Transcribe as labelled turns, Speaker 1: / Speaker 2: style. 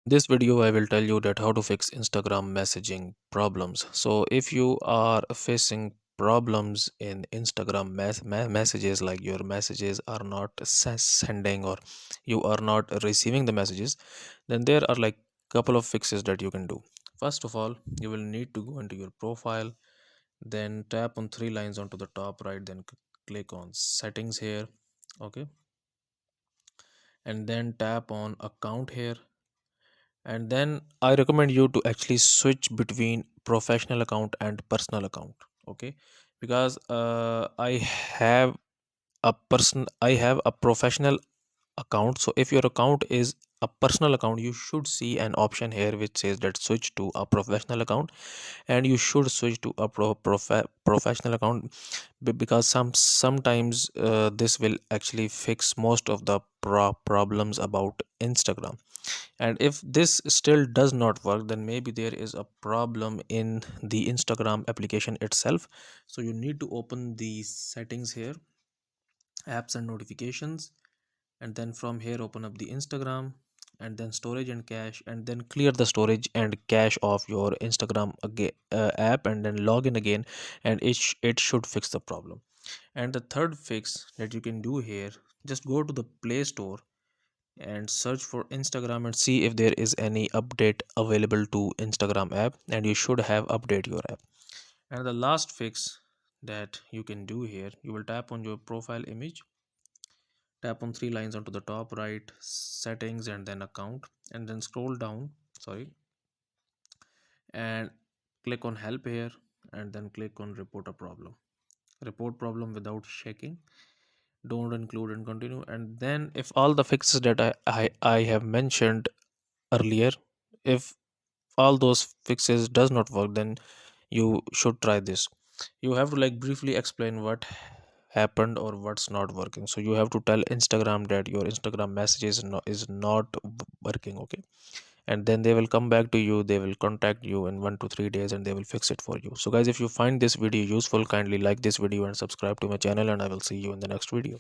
Speaker 1: This video I will tell you that how to fix Instagram messaging problems. So if you are facing problems in Instagram messages, like your messages are not sending or you are not receiving the messages, then there are like couple of fixes that you can do. First of all, you will need to go into your profile, then tap on three lines onto the top right, then click on settings here. Okay, and then tap on account here, and then I recommend you to actually switch between professional account and personal account. Okay, because I have a professional account. So if your account is a personal account, you should see an option here which says that switch to a professional account, and you should switch to a professional account, because sometimes this will actually fix most of the problems about Instagram. And if this still does not work, then maybe there is a problem in the Instagram application itself. So you need to open the settings here, apps and notifications, and then from here open up the Instagram, and then storage and cache, and then clear the storage and cache of your Instagram app, and then log in again, and it should fix the problem. And the third fix that you can do here, just go to the Play Store and search for Instagram and see if there is any update available to Instagram app, and you should have update your app. And the last fix that you can do here, you will tap on your profile image, tap on three lines onto the top right, settings, and then account, and then scroll down, sorry, and click on help here, and then click on report a problem. Report problem without checking, don't include and continue. And then if all the fixes that I have mentioned earlier, if all those fixes does not work, then you should try this. You have to like briefly explain what happened or what's not working. So you have to tell Instagram that your Instagram messages is not working. Okay, and then they will come back to you, they will contact you in 1 to 3 days, and they will fix it for you. So guys, if you find this video useful, kindly like this video and subscribe to my channel, and I will see you in the next video.